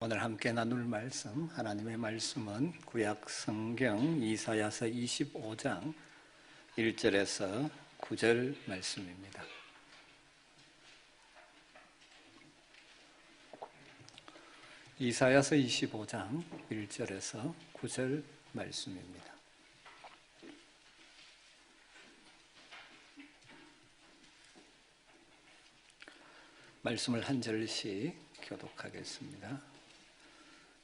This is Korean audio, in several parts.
오늘 함께 나눌 말씀, 하나님의 말씀은 구약 성경 이사야서 25장 1절에서 9절 말씀입니다. 이사야서 25장 1절에서 9절 말씀입니다. 말씀을 한 절씩 교독하겠습니다.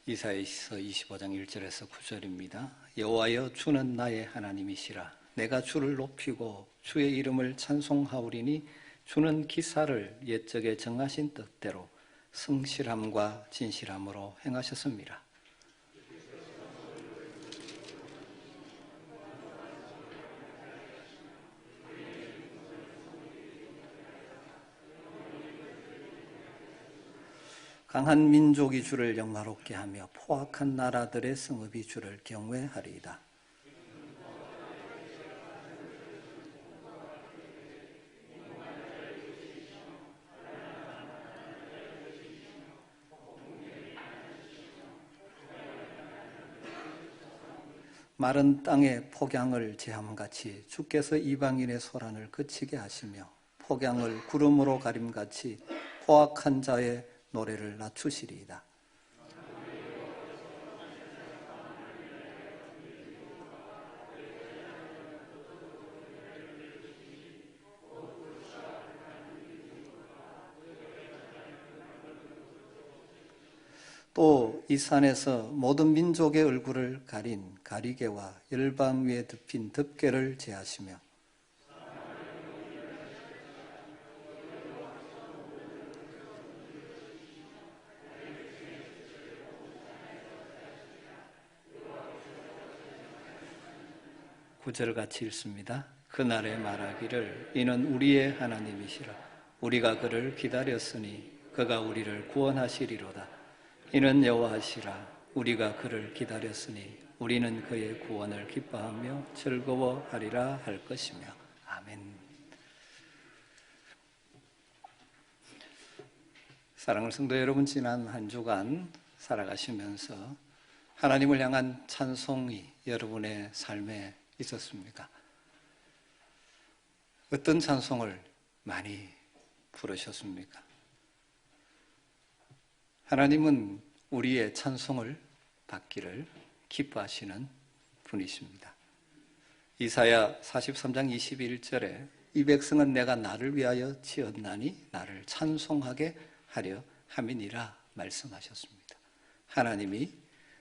이사야서 25장 1절에서 9절입니다. 여호와여, 주는 나의 하나님이시라. 내가 주를 높이고 주의 이름을 찬송하오리니 주는 기사를 옛적에 정하신 뜻대로 성실함과 진실함으로 행하셨습니다. 강한 민족이 주를 영화롭게 하며 포악한 나라들의 성읍이 주를 경외하리이다. 마른 땅에 폭양을 제함같이 주께서 이방인의 소란을 그치게 하시며 폭양을 구름으로 가림같이 포악한 자의 노래를 낮추시리이다. 또 이 산에서 모든 민족의 얼굴을 가린 가리개와 열방 위에 덮인 덮개를 제하시며 구절같이 읽습니다. 그날에 말하기를 이는 우리의 하나님이시라. 우리가 그를 기다렸으니 그가 우리를 구원하시리로다. 이는 여호와시라. 우리가 그를 기다렸으니 우리는 그의 구원을 기뻐하며 즐거워하리라 할 것이며. 아멘. 사랑하는 성도 여러분, 지난 한 주간 살아가시면서 하나님을 향한 찬송이 여러분의 삶에 있었습니까? 어떤 찬송을 많이 부르셨습니까? 하나님은 우리의 찬송을 받기를 기뻐하시는 분이십니다. 이사야 43장 21절에 이 백성은 내가 나를 위하여 지었나니 나를 찬송하게 하려 함이니라 말씀하셨습니다. 하나님이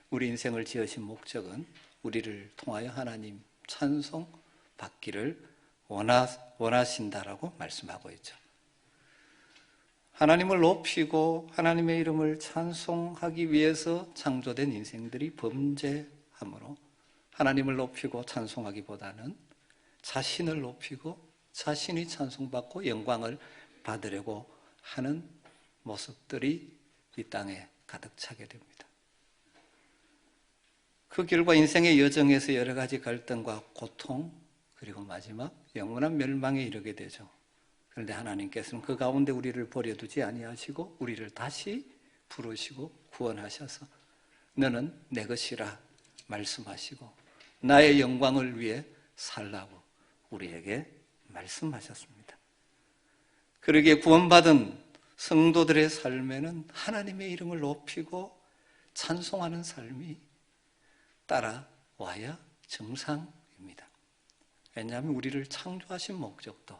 우리 인생을 지으신 목적은 우리를 통하여 하나님 찬송 받기를 원하신다라고 말씀하고 있죠. 하나님을 높이고 하나님의 이름을 찬송하기 위해서 창조된 인생들이 범죄함으로 하나님을 높이고 찬송하기보다는 자신을 높이고 자신이 찬송받고 영광을 받으려고 하는 모습들이 이 땅에 가득 차게 됩니다. 그 결과 인생의 여정에서 여러 가지 갈등과 고통, 그리고 마지막 영원한 멸망에 이르게 되죠. 그런데 하나님께서는 그 가운데 우리를 버려두지 아니하시고 우리를 다시 부르시고 구원하셔서 너는 내 것이라 말씀하시고 나의 영광을 위해 살라고 우리에게 말씀하셨습니다. 그러기에 구원받은 성도들의 삶에는 하나님의 이름을 높이고 찬송하는 삶이 따라와야 정상입니다. 왜냐하면 우리를 창조하신 목적도,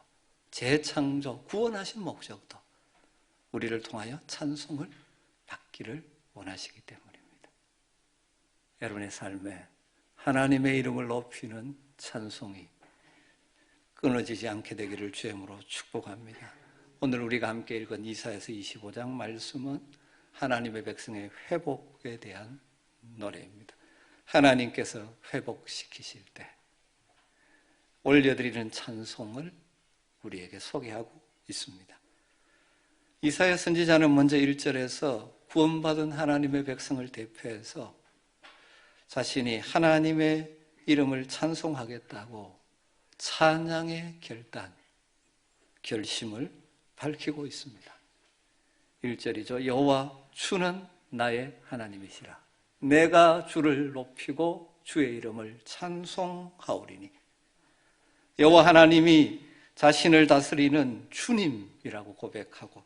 재창조, 구원하신 목적도 우리를 통하여 찬송을 받기를 원하시기 때문입니다. 여러분의 삶에 하나님의 이름을 높이는 찬송이 끊어지지 않게 되기를 주님으로 축복합니다. 오늘 우리가 함께 읽은 이사야서 25장 말씀은 하나님의 백성의 회복에 대한 노래입니다. 하나님께서 회복시키실 때 올려드리는 찬송을 우리에게 소개하고 있습니다. 이사야 선지자는 먼저 1절에서 구원받은 하나님의 백성을 대표해서 자신이 하나님의 이름을 찬송하겠다고 찬양의 결심을 밝히고 있습니다. 1절이죠. 여호와 주는 나의 하나님이시라. 내가 주를 높이고 주의 이름을 찬송하오리니. 여호와 하나님이 자신을 다스리는 주님이라고 고백하고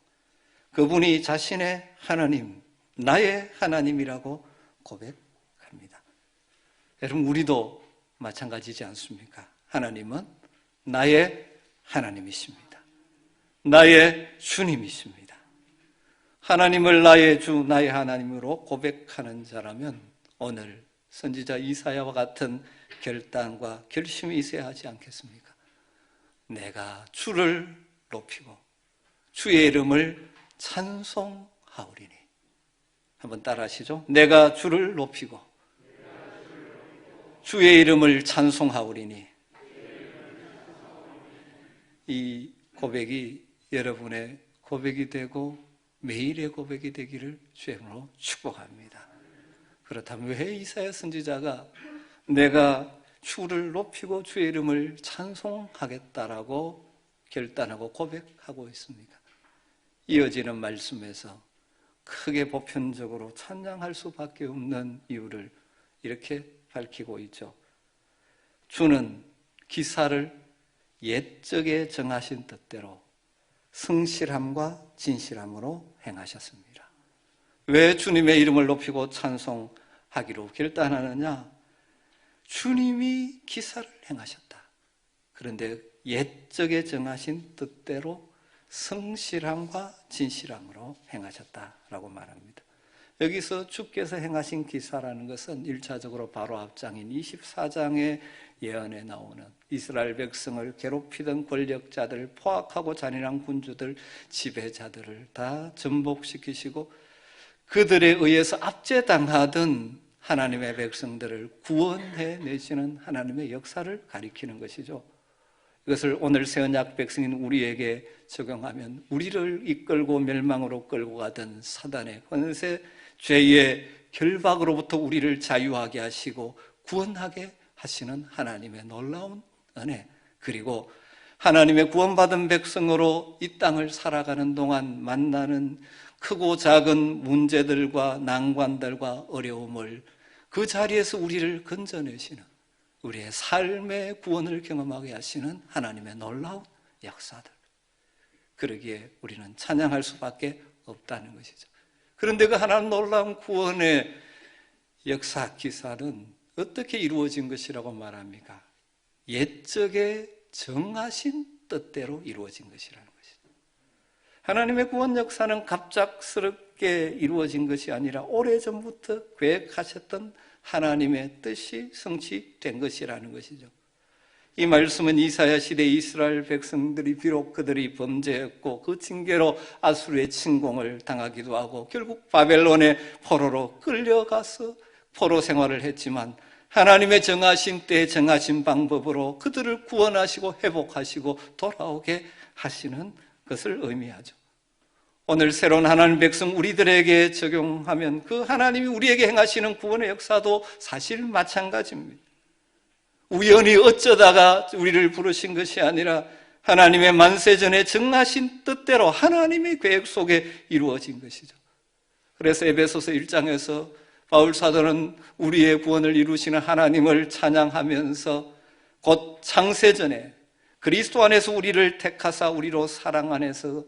그분이 자신의 하나님, 나의 하나님이라고 고백합니다. 여러분, 우리도 마찬가지지 않습니까? 하나님은 나의 하나님이십니다. 나의 주님이십니다. 하나님을 나의 주, 나의 하나님으로 고백하는 자라면 오늘 선지자 이사야와 같은 결단과 결심이 있어야 하지 않겠습니까? 내가 주를 높이고 주의 이름을 찬송하오리니. 한번 따라 하시죠. 내가 주를 높이고 주의 이름을 찬송하오리니. 이 고백이 여러분의 고백이 되고 매일의 고백이 되기를 주님으로 축복합니다. 그렇다면 왜 이사야 선지자가 내가 주를 높이고 주의 이름을 찬송하겠다라고 결단하고 고백하고 있습니까? 이어지는 말씀에서 크게 보편적으로 찬양할 수밖에 없는 이유를 이렇게 밝히고 있죠. 주는 기사를 옛적에 정하신 뜻대로 성실함과 진실함으로 행하셨습니다. 왜 주님의 이름을 높이고 찬송하기로 결단하느냐? 주님이 기사를 행하셨다. 그런데 옛적에 정하신 뜻대로 성실함과 진실함으로 행하셨다라고 말합니다. 여기서 주께서 행하신 기사라는 것은 1차적으로 바로 앞장인 24장의 예언에 나오는 이스라엘 백성을 괴롭히던 권력자들, 포악하고 잔인한 군주들, 지배자들을 다 전복시키시고 그들에 의해서 압제당하던 하나님의 백성들을 구원해 내시는 하나님의 역사를 가리키는 것이죠. 이것을 오늘 새 언약 백성인 우리에게 적용하면 우리를 이끌고 멸망으로 끌고 가던 사단의 권세, 죄의 결박으로부터 우리를 자유하게 하시고 구원하게 하시는 하나님의 놀라운 은혜, 그리고 하나님의 구원받은 백성으로 이 땅을 살아가는 동안 만나는 크고 작은 문제들과 난관들과 어려움을 그 자리에서 우리를 건져내시는, 우리의 삶의 구원을 경험하게 하시는 하나님의 놀라운 역사들, 그러기에 우리는 찬양할 수밖에 없다는 것이죠. 그런데 그 하나님 놀라운 구원의 역사 기사는 어떻게 이루어진 것이라고 말합니까? 옛적에 정하신 뜻대로 이루어진 것이라는 것이죠. 하나님의 구원 역사는 갑작스럽게 이루어진 것이 아니라 오래전부터 계획하셨던 하나님의 뜻이 성취된 것이라는 것이죠. 이 말씀은 이사야 시대 이스라엘 백성들이 비록 그들이 범죄했고 그 징계로 아수르의 침공을 당하기도 하고 결국 바벨론의 포로로 끌려가서 포로 생활을 했지만 하나님의 정하신 때에 정하신 방법으로 그들을 구원하시고 회복하시고 돌아오게 하시는 것을 의미하죠. 오늘 새로운 하나님 백성 우리들에게 적용하면 그 하나님이 우리에게 행하시는 구원의 역사도 사실 마찬가지입니다. 우연히 어쩌다가 우리를 부르신 것이 아니라 하나님의 만세전에 정하신 뜻대로 하나님의 계획 속에 이루어진 것이죠. 그래서 에베소서 1장에서 바울 사도는 우리의 구원을 이루시는 하나님을 찬양하면서 곧 창세전에 그리스도 안에서 우리를 택하사 우리로 사랑 안에서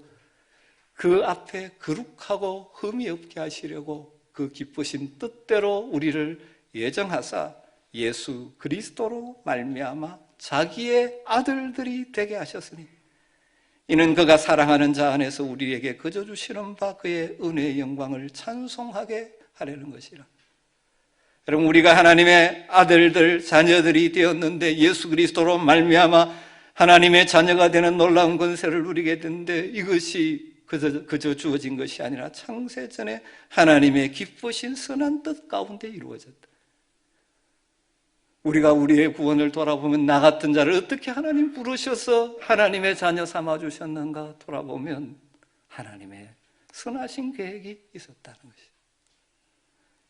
그 앞에 거룩하고 흠이 없게 하시려고 그 기쁘신 뜻대로 우리를 예정하사 예수 그리스도로 말미암아 자기의 아들들이 되게 하셨으니 이는 그가 사랑하는 자 안에서 우리에게 거저 주시는 바 그의 은혜의 영광을 찬송하게 하려는 것이라. 여러분, 우리가 하나님의 아들들, 자녀들이 되었는데 예수 그리스도로 말미암아 하나님의 자녀가 되는 놀라운 권세를 누리게 되는데 이것이 그저 주어진 것이 아니라 창세전에 하나님의 기쁘신 선한 뜻 가운데 이루어졌다. 우리가 우리의 구원을 돌아보면 나 같은 자를 어떻게 하나님 부르셔서 하나님의 자녀 삼아주셨는가 돌아보면 하나님의 선하신 계획이 있었다는 것이죠.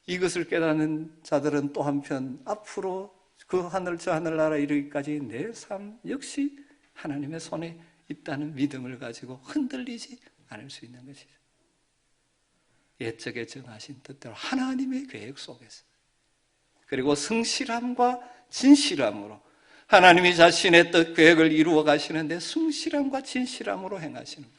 이것을 깨닫는 자들은 또 한편 앞으로 그 하늘 저 하늘나라 이르기까지 내 삶 역시 하나님의 손에 있다는 믿음을 가지고 흔들리지 않을 수 있는 것이죠. 옛적에 정하신 뜻대로 하나님의 계획 속에서, 그리고 성실함과 진실함으로 하나님이 자신의 뜻 계획을 이루어 가시는데 성실함과 진실함으로 행하시는 것.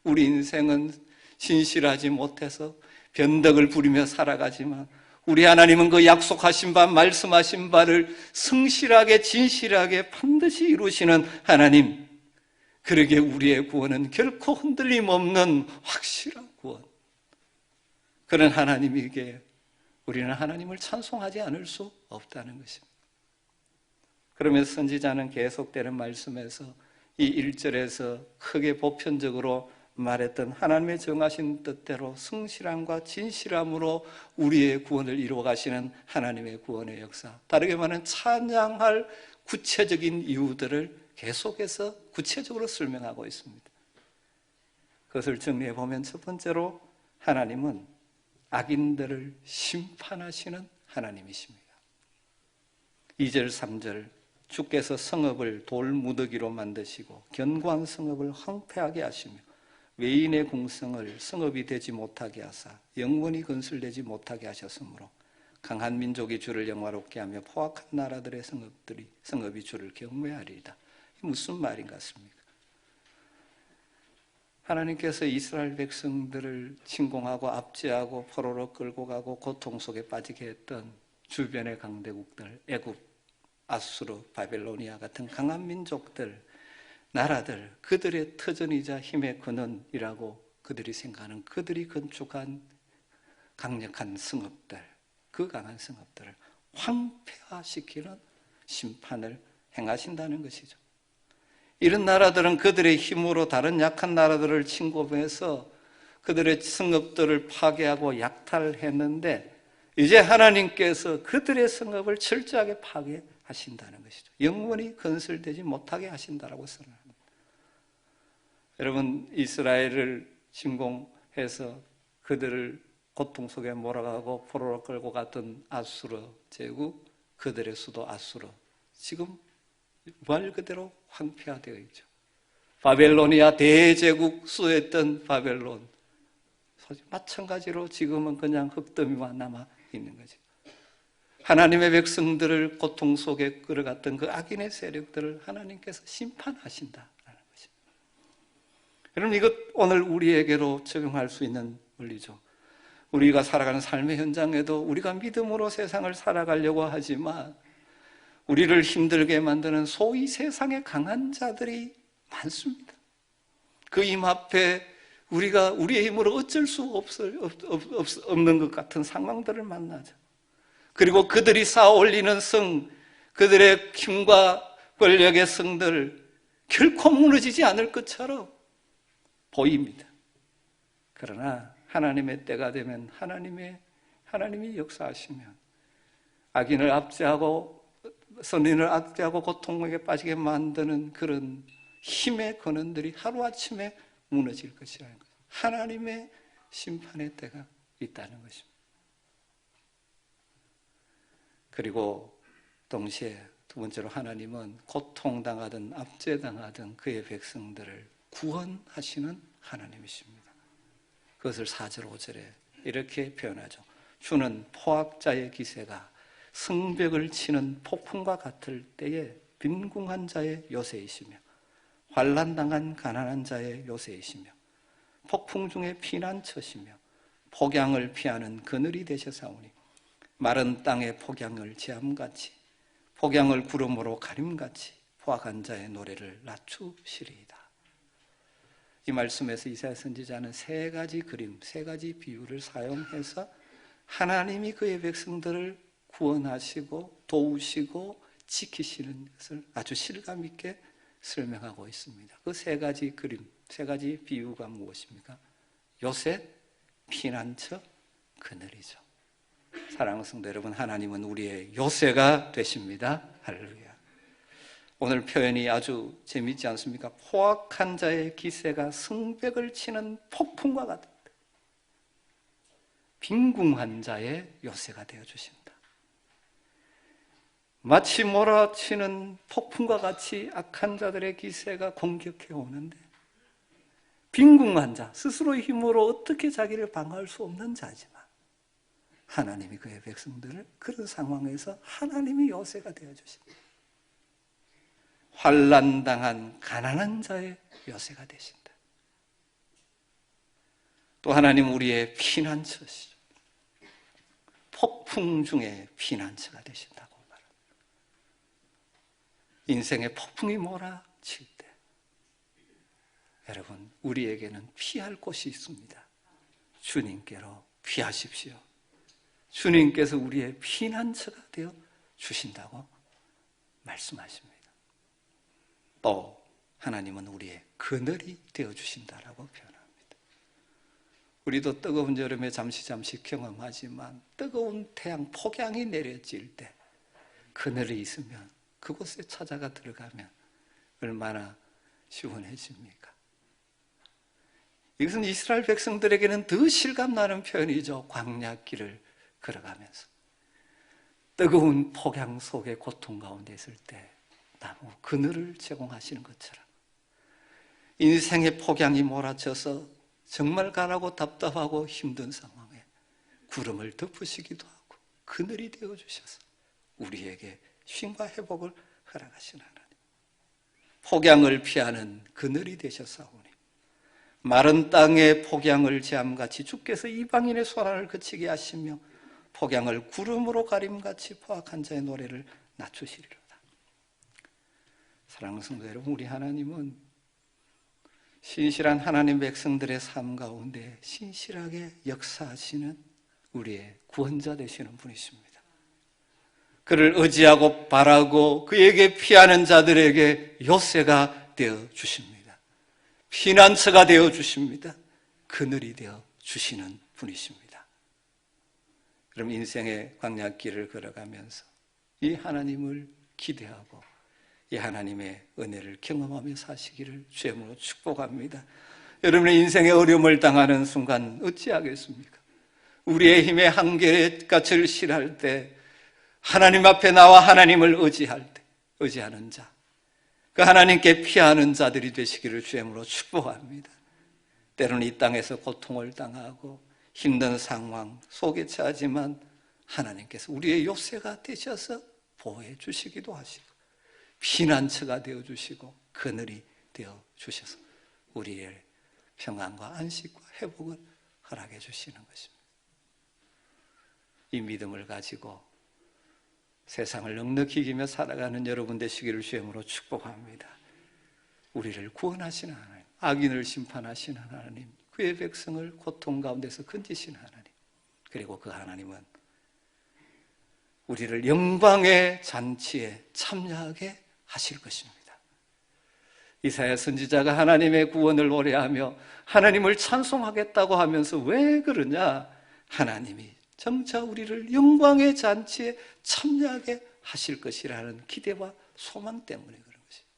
우리 인생은 진실하지 못해서 변덕을 부리며 살아가지만 우리 하나님은 그 약속하신 바, 말씀하신 바를 성실하게 진실하게 반드시 이루시는 하나님. 그러기에 우리의 구원은 결코 흔들림 없는 확실한 구원. 그런 하나님에게 우리는 하나님을 찬송하지 않을 수 없다는 것입니다. 그러면서 선지자는 계속되는 말씀에서 이 1절에서 크게 보편적으로 말했던 하나님의 정하신 뜻대로 성실함과 진실함으로 우리의 구원을 이루어 가시는 하나님의 구원의 역사, 다르게 말하면 찬양할 구체적인 이유들을 계속해서 구체적으로 설명하고 있습니다. 그것을 정리해 보면 첫 번째로 하나님은 악인들을 심판하시는 하나님이십니다. 2절, 3절 주께서 성읍을 돌무더기로 만드시고 견고한 성읍을 황폐하게 하시며 외인의 궁성을 성읍이 되지 못하게 하사 영원히 건설되지 못하게 하셨으므로 강한 민족이 주를 영화롭게 하며 포악한 나라들의 성읍이 주를 경외하리이다. 무슨 말인 것 같습니까? 하나님께서 이스라엘 백성들을 침공하고 압제하고 포로로 끌고 가고 고통 속에 빠지게 했던 주변의 강대국들, 애굽, 아수르, 바벨로니아 같은 강한 민족들, 나라들, 그들의 터전이자 힘의 근원이라고 그들이 생각하는, 그들이 건축한 강력한 성읍들, 그 강한 성읍들을 황폐화시키는 심판을 행하신다는 것이죠. 이런 나라들은 그들의 힘으로 다른 약한 나라들을 침공해서 그들의 성읍들을 파괴하고 약탈했는데 이제 하나님께서 그들의 성읍을 철저하게 파괴하신다는 것이죠. 영원히 건설되지 못하게 하신다라고 선언합니다. 여러분, 이스라엘을 침공해서 그들을 고통 속에 몰아가고 포로로 끌고 갔던 아수르 제국, 그들의 수도 아수르, 지금 말 그대로 황폐화되어 있죠. 바벨로니아 대제국 수했던 바벨론, 마찬가지로 지금은 그냥 흙더미만 남아 있는 거죠. 하나님의 백성들을 고통 속에 끌어갔던 그 악인의 세력들을 하나님께서 심판하신다라는 것입니다. 여러분, 이것 오늘 우리에게로 적용할 수 있는 원리죠. 우리가 살아가는 삶의 현장에도 우리가 믿음으로 세상을 살아가려고 하지만 우리를 힘들게 만드는 소위 세상의 강한 자들이 많습니다. 그 힘 앞에 우리가 우리의 힘으로 어쩔 수 없는 것 같은 상황들을 만나죠. 그리고 그들이 쌓아 올리는 성, 그들의 힘과 권력의 성들 결코 무너지지 않을 것처럼 보입니다. 그러나 하나님의 때가 되면 하나님이 역사하시면 악인을 압제하고 선인을 압제하고 고통에 빠지게 만드는 그런 힘의 근원들이 하루아침에 무너질 것이라는 거죠. 하나님의 심판의 때가 있다는 것입니다. 그리고 동시에 두 번째로 하나님은 고통당하든 압제당하든 그의 백성들을 구원하시는 하나님이십니다. 그것을 4절, 5절에 이렇게 표현하죠. 주는 포악자의 기세가 성벽을 치는 폭풍과 같을 때에 빈궁한 자의 요새이시며 환난당한 가난한 자의 요새이시며 폭풍 중에 피난처시며 폭양을 피하는 그늘이 되셔사오니 마른 땅의 폭양을 지함같이 폭양을 구름으로 가림같이 포악한 자의 노래를 낮추시리이다. 이 말씀에서 이사야 선지자는 세 가지 그림, 세 가지 비유를 사용해서 하나님이 그의 백성들을 구원하시고 도우시고 지키시는 것을 아주 실감 있게 설명하고 있습니다. 그 세 가지 그림, 세 가지 비유가 무엇입니까? 요새, 피난처, 그늘이죠. 사랑하는 성도 여러분, 하나님은 우리의 요새가 되십니다. 할렐루야. 오늘 표현이 아주 재미있지 않습니까? 포악한 자의 기세가 성벽을 치는 폭풍과 같다. 빈궁한 자의 요새가 되어주신다. 마치 몰아치는 폭풍과 같이 악한 자들의 기세가 공격해 오는데 빈궁한 자, 스스로의 힘으로 어떻게 자기를 방어할 수 없는 자지만 하나님이 그의 백성들을 그런 상황에서 하나님이 요새가 되어주십니다. 환난당한 가난한 자의 요새가 되신다. 또 하나님 우리의 피난처시죠. 폭풍 중에 피난처가 되신다고 말합니다. 인생의 폭풍이 몰아칠 때 여러분 우리에게는 피할 곳이 있습니다. 주님께로 피하십시오. 주님께서 우리의 피난처가 되어 주신다고 말씀하십니다. 또 하나님은 우리의 그늘이 되어 주신다라고 표현합니다. 우리도 뜨거운 여름에 잠시 경험하지만 뜨거운 태양 폭양이 내려질 때 그늘이 있으면 그곳에 찾아가 들어가면 얼마나 시원해집니까? 이것은 이스라엘 백성들에게는 더 실감나는 표현이죠. 광야길을 걸어가면서 뜨거운 폭양 속에 고통 가운데 있을 때 나무 그늘을 제공하시는 것처럼 인생의 폭양이 몰아쳐서 정말 가라고 답답하고 힘든 상황에 구름을 덮으시기도 하고 그늘이 되어주셔서 우리에게 쉼과 회복을 허락하시는 하나님, 폭양을 피하는 그늘이 되셨사오니 마른 땅에 폭양을 재암같이 주께서 이방인의 소란을 그치게 하시며 폭양을 구름으로 가림같이 포악한 자의 노래를 낮추시리로다. 사랑하는 성도 여러분, 우리 하나님은 신실한 하나님 백성들의 삶 가운데 신실하게 역사하시는 우리의 구원자 되시는 분이십니다. 그를 의지하고 바라고 그에게 피하는 자들에게 요새가 되어 주십니다. 피난처가 되어 주십니다. 그늘이 되어 주시는 분이십니다. 그럼 인생의 광야길을 걸어가면서 이 하나님을 기대하고 이 하나님의 은혜를 경험하며 사시기를 주님으로 축복합니다. 여러분의 인생의 어려움을 당하는 순간 어찌하겠습니까? 우리의 힘의 한계에 까칠실할 때 하나님 앞에 나와 하나님을 의지할 때 의지하는 자, 그 하나님께 피하는 자들이 되시기를 주님으로 축복합니다. 때로는 이 땅에서 고통을 당하고 힘든 상황 속에 처하지만 하나님께서 우리의 요새가 되셔서 보호해 주시기도 하시고 피난처가 되어주시고 그늘이 되어주셔서 우리의 평안과 안식과 회복을 허락해 주시는 것입니다. 이 믿음을 가지고 세상을 넉넉히 이기며 살아가는 여러분 되시기를 주님으로 축복합니다. 우리를 구원하시는 하나님, 악인을 심판하시는 하나님, 그의 백성을 고통 가운데서 건지시는 하나님, 그리고 그 하나님은 우리를 영광의 잔치에 참여하게 하실 것입니다. 이사야 선지자가 하나님의 구원을 노래하며 하나님을 찬송하겠다고 하면서 왜 그러냐? 하나님이 점차 우리를 영광의 잔치에 참여하게 하실 것이라는 기대와 소망 때문에 그런 것입니다.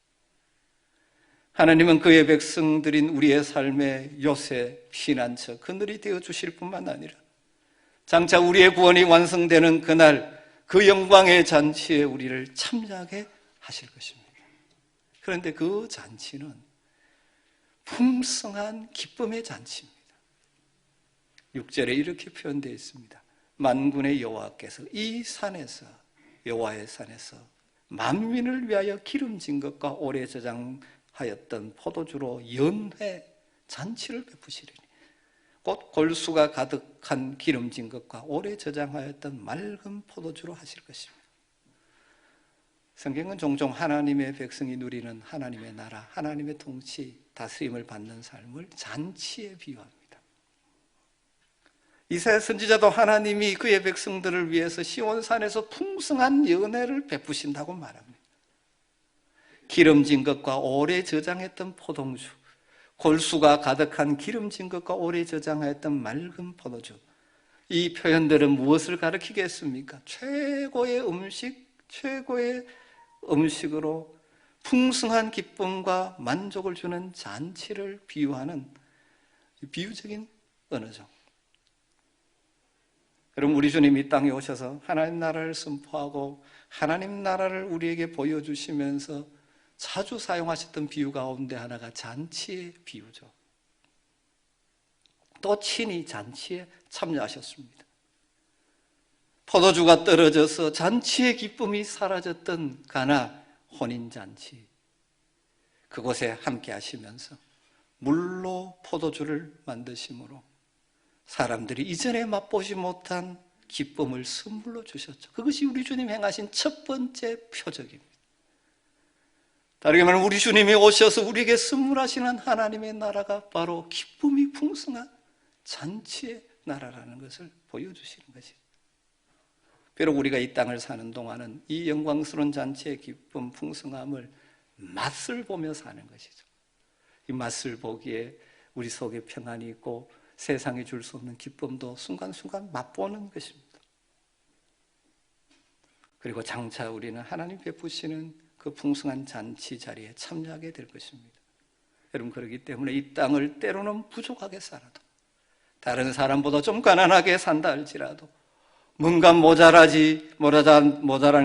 하나님은 그의 백성들인 우리의 삶의 요새, 피난처, 그늘이 되어주실 뿐만 아니라 장차 우리의 구원이 완성되는 그날 그 영광의 잔치에 우리를 참여하게 하실 것입니다. 그런데 그 잔치는 풍성한 기쁨의 잔치입니다. 6절에 이렇게 표현되어 있습니다. 만군의 여호와께서 이 산에서, 여호와의 산에서 만민을 위하여 기름진 것과 오래 저장하였던 포도주로 연회 잔치를 베푸시리니 곧 골수가 가득한 기름진 것과 오래 저장하였던 맑은 포도주로 하실 것입니다. 성경은 종종 하나님의 백성이 누리는 하나님의 나라, 하나님의 통치, 다스림을 받는 삶을 잔치에 비유합니다. 이사야 선지자도 하나님이 그의 백성들을 위해서 시온산에서 풍성한 연회를 베푸신다고 말합니다. 기름진 것과 오래 저장했던 포도주, 골수가 가득한 기름진 것과 오래 저장하였던 맑은 포도주, 이 표현들은 무엇을 가리키겠습니까? 최고의 음식으로 풍성한 기쁨과 만족을 주는 잔치를 비유하는 비유적인 언어죠. 여러분, 우리 주님 이 땅에 오셔서 하나님 나라를 선포하고 하나님 나라를 우리에게 보여주시면서 자주 사용하셨던 비유 가운데 하나가 잔치의 비유죠. 또 친히 잔치에 참여하셨습니다. 포도주가 떨어져서 잔치의 기쁨이 사라졌던 가나 혼인잔치, 그곳에 함께 하시면서 물로 포도주를 만드심으로 사람들이 이전에 맛보지 못한 기쁨을 선물로 주셨죠. 그것이 우리 주님 행하신 첫 번째 표적입니다. 다르게 말하면 우리 주님이 오셔서 우리에게 선물하시는 하나님의 나라가 바로 기쁨이 풍성한 잔치의 나라라는 것을 보여주시는 것이죠. 비록 우리가 이 땅을 사는 동안은 이 영광스러운 잔치의 기쁨 풍성함을 맛을 보며 사는 것이죠. 이 맛을 보기에 우리 속에 평안이 있고 세상에 줄 수 없는 기쁨도 순간순간 맛보는 것입니다. 그리고 장차 우리는 하나님 베푸시는 그 풍성한 잔치 자리에 참여하게 될 것입니다. 여러분, 그렇기 때문에 이 땅을 때로는 부족하게 살아도, 다른 사람보다 좀 가난하게 산다 할지라도, 뭔가 모자라는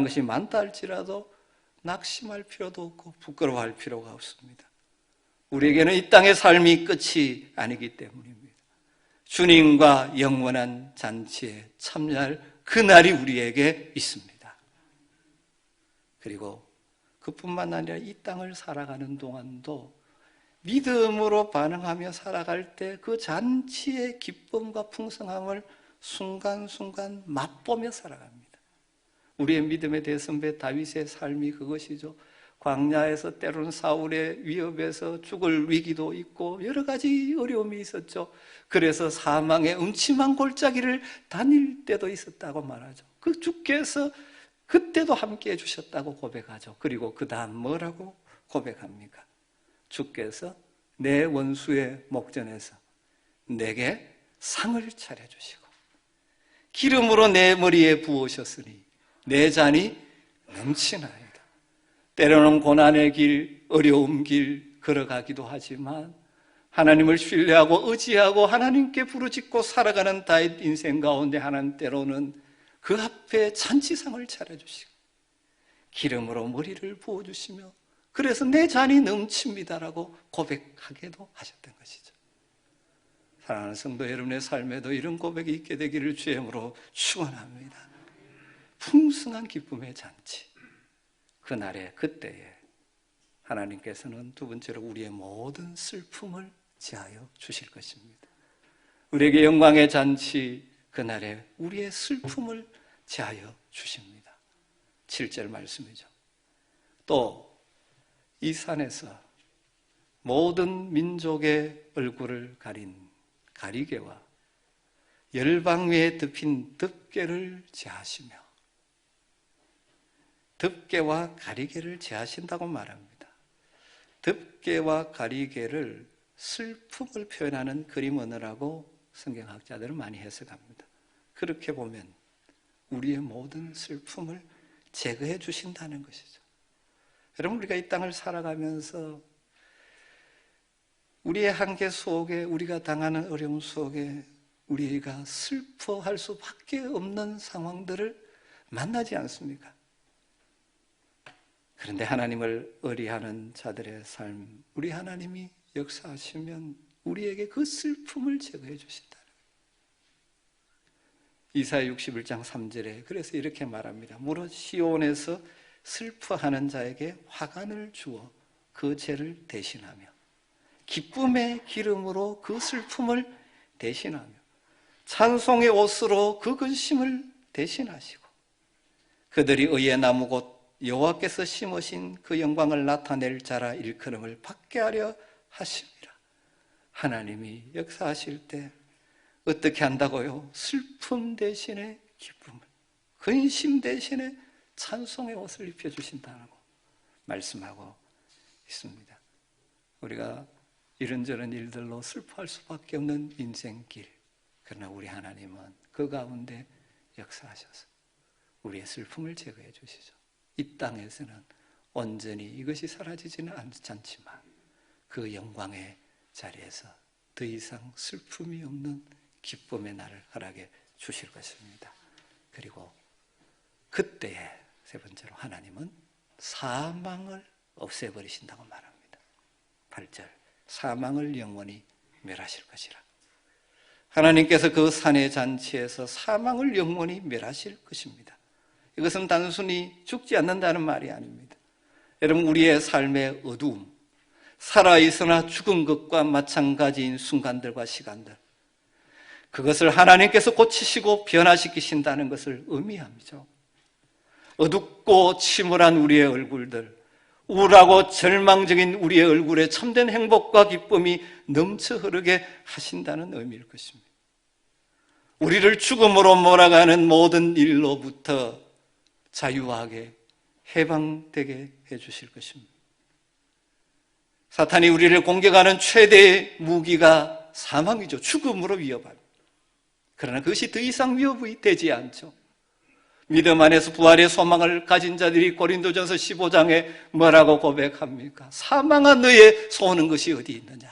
것이 많다 할지라도 낙심할 필요도 없고 부끄러워할 필요가 없습니다. 우리에게는 이 땅의 삶이 끝이 아니기 때문입니다. 주님과 영원한 잔치에 참여할 그날이 우리에게 있습니다. 그리고 그뿐만 아니라 이 땅을 살아가는 동안도 믿음으로 반응하며 살아갈 때 그 잔치의 기쁨과 풍성함을 순간순간 맛보며 살아갑니다. 우리의 믿음의 대선배 다윗의 삶이 그것이죠. 광야에서 때로는 사울의 위협에서 죽을 위기도 있고 여러 가지 어려움이 있었죠. 그래서 사망의 음침한 골짜기를 다닐 때도 있었다고 말하죠. 그 주께서 그때도 함께해 주셨다고 고백하죠. 그리고 그 다음 뭐라고 고백합니까? 주께서 내 원수의 목전에서 내게 상을 차려주시고 기름으로 내 머리에 부으셨으니 내 잔이 넘치나이다. 때로는 고난의 길, 어려움 길 걸어가기도 하지만 하나님을 신뢰하고 의지하고 하나님께 부르짖고 살아가는 다윗 인생 가운데 하나님 때로는 그 앞에 잔치상을 차려주시고 기름으로 머리를 부어주시며 그래서 내 잔이 넘칩니다라고 고백하게도 하셨던 것이죠. 사랑하는 성도 여러분의 삶에도 이런 고백이 있게 되기를 주의 이름으로 축원합니다. 풍성한 기쁨의 잔치, 그날에 그때에 하나님께서는 두 번째로 우리의 모든 슬픔을 제하여 주실 것입니다. 우리에게 영광의 잔치, 그날에 우리의 슬픔을 제하여 주십니다. 7절 말씀이죠. 또 이 산에서 모든 민족의 얼굴을 가린 가리개와 열방 위에 덮인 덮개를 제하시며, 덮개와 가리개를 제하신다고 말합니다. 덮개와 가리개를 슬픔을 표현하는 그림 언어라고 성경학자들은 많이 해석합니다. 그렇게 보면 우리의 모든 슬픔을 제거해 주신다는 것이죠. 여러분, 우리가 이 땅을 살아가면서 우리의 한계 속에, 우리가 당하는 어려움 속에 우리가 슬퍼할 수밖에 없는 상황들을 만나지 않습니까? 그런데 하나님을 의리하는 자들의 삶, 우리 하나님이 역사하시면 우리에게 그 슬픔을 제거해 주신다. 이사야 61장 3절에 그래서 이렇게 말합니다. 무릇 시온에서 슬퍼하는 자에게 화관을 주어 그 죄를 대신하며 기쁨의 기름으로 그 슬픔을 대신하며 찬송의 옷으로 그 근심을 대신하시고 그들이 의의 나무 곧 여호와께서 심으신 그 영광을 나타낼 자라 일컬음을 받게 하려 하십니다. 하나님이 역사하실 때 어떻게 한다고요? 슬픔 대신에 기쁨을, 근심 대신에 찬송의 옷을 입혀주신다고 말씀하고 있습니다. 우리가 이런저런 일들로 슬퍼할 수밖에 없는 인생길, 그러나 우리 하나님은 그 가운데 역사하셔서 우리의 슬픔을 제거해 주시죠. 이 땅에서는 온전히 이것이 사라지지는 않지만 그 영광의 자리에서 더 이상 슬픔이 없는 기쁨의 날을 허락해 주실 것입니다. 그리고 그때에 세 번째로 하나님은 사망을 없애버리신다고 말합니다. 8절, 사망을 영원히 멸하실 것이라. 하나님께서 그 산의 잔치에서 사망을 영원히 멸하실 것입니다. 이것은 단순히 죽지 않는다는 말이 아닙니다. 여러분, 우리의 삶의 어두움, 살아있으나 죽은 것과 마찬가지인 순간들과 시간들, 그것을 하나님께서 고치시고 변화시키신다는 것을 의미합니다. 어둡고 침울한 우리의 얼굴들, 우울하고 절망적인 우리의 얼굴에 참된 행복과 기쁨이 넘쳐 흐르게 하신다는 의미일 것입니다. 우리를 죽음으로 몰아가는 모든 일로부터 자유하게 해방되게 해주실 것입니다. 사탄이 우리를 공격하는 최대의 무기가 사망이죠. 죽음으로 위협합니다. 그러나 그것이 더 이상 위협이 되지 않죠. 믿음 안에서 부활의 소망을 가진 자들이 고린도전서 15장에 뭐라고 고백합니까? 사망아 너의 소원은 것이 어디 있느냐?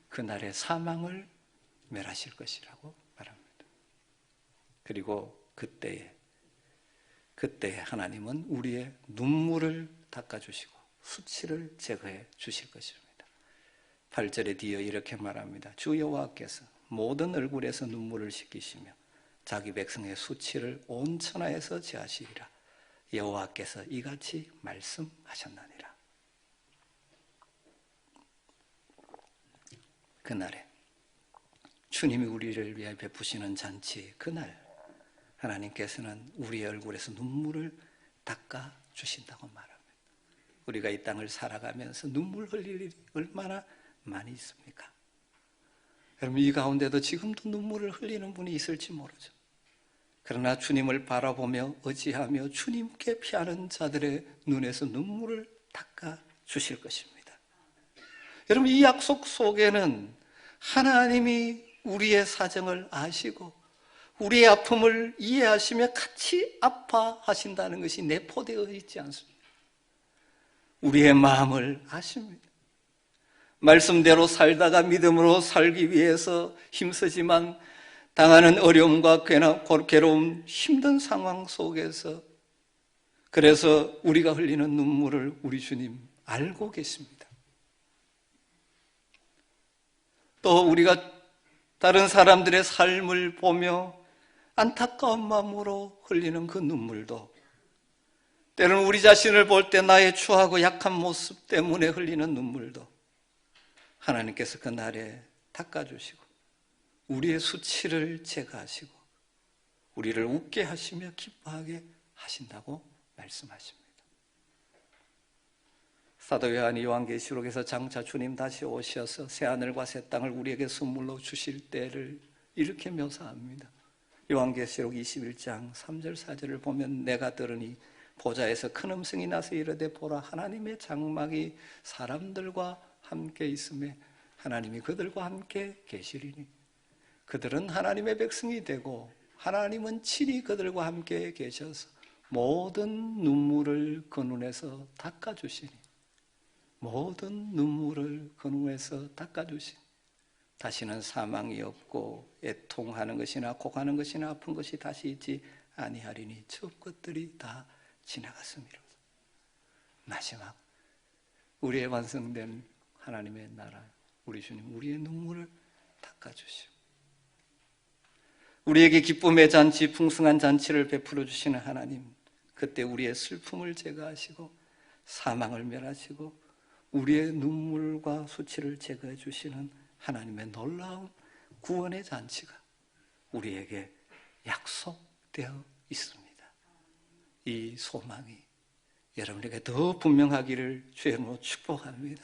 그날의 사망을 멸하실 것이라고 말합니다. 그리고 그때에 하나님은 우리의 눈물을 닦아주시고 수치를 제거해 주실 것입니다. 8절에 뒤에 이렇게 말합니다. 주 여호와께서 모든 얼굴에서 눈물을 씻기시며 자기 백성의 수치를 온 천하에서 제하시리라. 여호와께서 이같이 말씀하셨나니라. 그날에 주님이 우리를 위해 베푸시는 잔치, 그날 하나님께서는 우리의 얼굴에서 눈물을 닦아 주신다고 말합니다. 우리가 이 땅을 살아가면서 눈물 흘릴 일이 얼마나 많이 있습니까? 여러분, 이 가운데도 지금도 눈물을 흘리는 분이 있을지 모르죠. 그러나 주님을 바라보며 의지하며 주님께 피하는 자들의 눈에서 눈물을 닦아 주실 것입니다. 여러분, 이 약속 속에는 하나님이 우리의 사정을 아시고 우리의 아픔을 이해하시며 같이 아파하신다는 것이 내포되어 있지 않습니다. 우리의 마음을 아십니다. 말씀대로 살다가 믿음으로 살기 위해서 힘쓰지만 당하는 어려움과 괴로움, 힘든 상황 속에서 그래서 우리가 흘리는 눈물을 우리 주님 알고 계십니다. 또 우리가 다른 사람들의 삶을 보며 안타까운 마음으로 흘리는 그 눈물도 때로는 우리 자신을 볼 때 나의 추하고 약한 모습 때문에 흘리는 눈물도 하나님께서 그 날에 닦아주시고 우리의 수치를 제거하시고 우리를 웃게 하시며 기뻐하게 하신다고 말씀하십니다. 사도 요한이 요한계시록에서 장차 주님 다시 오셔서 새하늘과 새 땅을 우리에게 선물로 주실 때를 이렇게 묘사합니다. 요한계시록 21장 3절 4절을 보면 내가 들으니 보좌에서 큰 음성이 나서 이르되 보라 하나님의 장막이 사람들과 함께 있음에 하나님이 그들과 함께 계시리니 그들은 하나님의 백성이 되고 하나님은 친히 그들과 함께 계셔서 모든 눈물을 그 눈에서 닦아주시니 모든 눈물을 그 눈에서 닦아주시니 다시는 사망이 없고 애통하는 것이나 고가는 것이나 아픈 것이 다시 있지 아니하리니 첫 것들이 다 지나갔음이로다. 마지막 우리의 완성된 하나님의 나라 우리 주님 우리의 눈물을 닦아주시고 우리에게 기쁨의 잔치 풍성한 잔치를 베풀어 주시는 하나님 그때 우리의 슬픔을 제거하시고 사망을 멸하시고 우리의 눈물과 수치를 제거해 주시는 하나님의 놀라운 구원의 잔치가 우리에게 약속되어 있습니다. 이 소망이 여러분에게 더 분명하기를 주의 이름으로 축복합니다.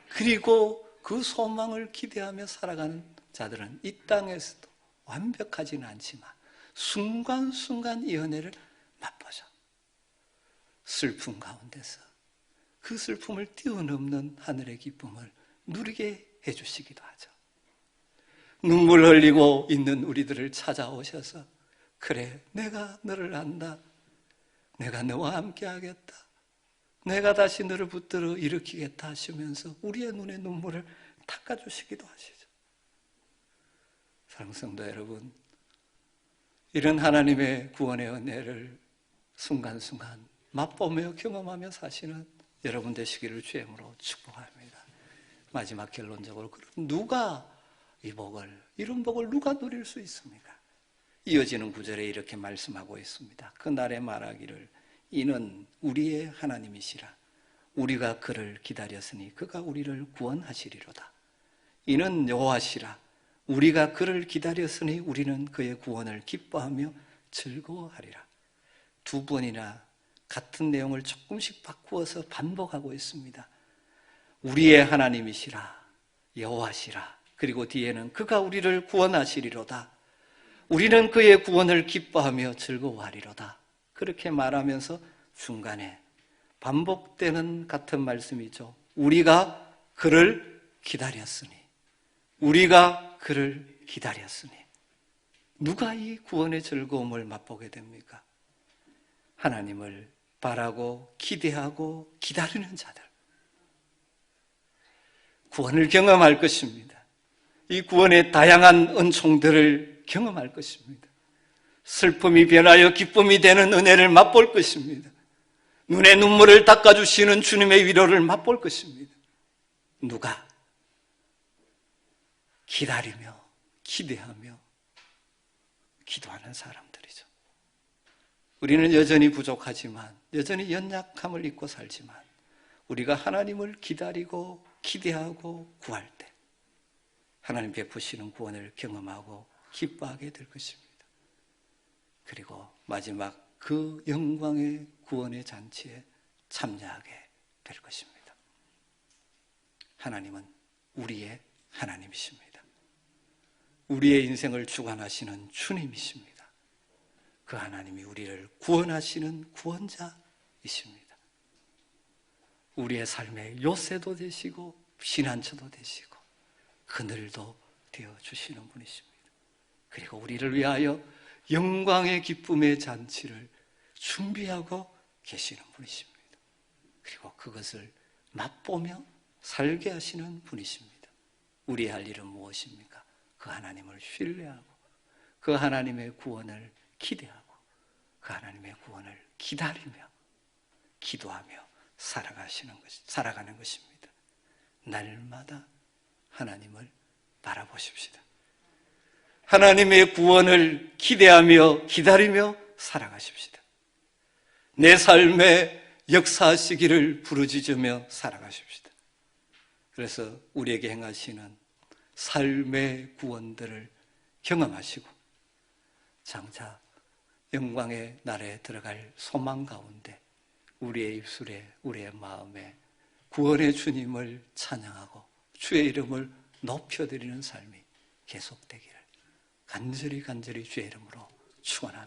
그리고 그 소망을 기대하며 살아가는 자들은 이 땅에서도 완벽하지는 않지만 순간순간 이 은혜를 맛보죠. 슬픔 가운데서 그 슬픔을 뛰어넘는 하늘의 기쁨을 누리게 해주시기도 하죠. 눈물 흘리고 있는 우리들을 찾아오셔서 그래 내가 너를 안다. 내가 너와 함께 하겠다. 내가 다시 너를 붙들어 일으키겠다 하시면서 우리의 눈에 눈물을 닦아주시기도 하시죠. 사랑하는 성도 여러분, 이런 하나님의 구원의 은혜를 순간순간 맛보며 경험하며 사시는 여러분 되시기를 주의 이름으로 축복합니다. 마지막 결론적으로 누가 이런 복을 누가 누릴 수 있습니까? 이어지는 구절에 이렇게 말씀하고 있습니다. 그날에 말하기를 이는 우리의 하나님이시라. 우리가 그를 기다렸으니 그가 우리를 구원하시리로다. 이는 여호와시라. 우리가 그를 기다렸으니 우리는 그의 구원을 기뻐하며 즐거워하리라. 두 번이나 같은 내용을 조금씩 바꾸어서 반복하고 있습니다. 우리의 하나님이시라, 여호와시라. 그리고 뒤에는 그가 우리를 구원하시리로다. 우리는 그의 구원을 기뻐하며 즐거워하리로다. 그렇게 말하면서 중간에 반복되는 같은 말씀이죠. 우리가 그를 기다렸으니, 우리가 그를 기다렸으니. 누가 이 구원의 즐거움을 맛보게 됩니까? 하나님을 바라고 기대하고 기다리는 자들. 구원을 경험할 것입니다. 이 구원의 다양한 은총들을 경험할 것입니다. 슬픔이 변하여 기쁨이 되는 은혜를 맛볼 것입니다. 눈에 눈물을 닦아주시는 주님의 위로를 맛볼 것입니다. 누가? 기다리며 기대하며 기도하는 사람들이죠. 우리는 여전히 부족하지만, 여전히 연약함을 입고 살지만, 우리가 하나님을 기다리고 기대하고 구할 때 하나님 베푸시는 구원을 경험하고 기뻐하게 될 것입니다. 그리고 마지막 그 영광의 구원의 잔치에 참여하게 될 것입니다. 하나님은 우리의 하나님이십니다. 우리의 인생을 주관하시는 주님이십니다. 그 하나님이 우리를 구원하시는 구원자이십니다. 우리의 삶의 요새도 되시고 피난처도 되시고 그늘도 되어주시는 분이십니다. 그리고 우리를 위하여 영광의 기쁨의 잔치를 준비하고 계시는 분이십니다. 그리고 그것을 맛보며 살게 하시는 분이십니다. 우리의 할 일은 무엇입니까? 그 하나님을 신뢰하고 그 하나님의 구원을 기대하고 그 하나님의 구원을 기다리며 기도하며 살아가는 것입니다. 날마다 하나님을 바라보십시다. 하나님의 구원을 기대하며 기다리며 살아가십시다. 내 삶에 역사하시기를 부르짖으며 살아가십시다. 그래서 우리에게 행하시는 삶의 구원들을 경험하시고 장차 영광의 날에 들어갈 소망 가운데 우리의 입술에 우리의 마음에 구원의 주님을 찬양하고 주의 이름을 높여드리는 삶이 계속되기를 간절히 주의 이름으로 축원합니다.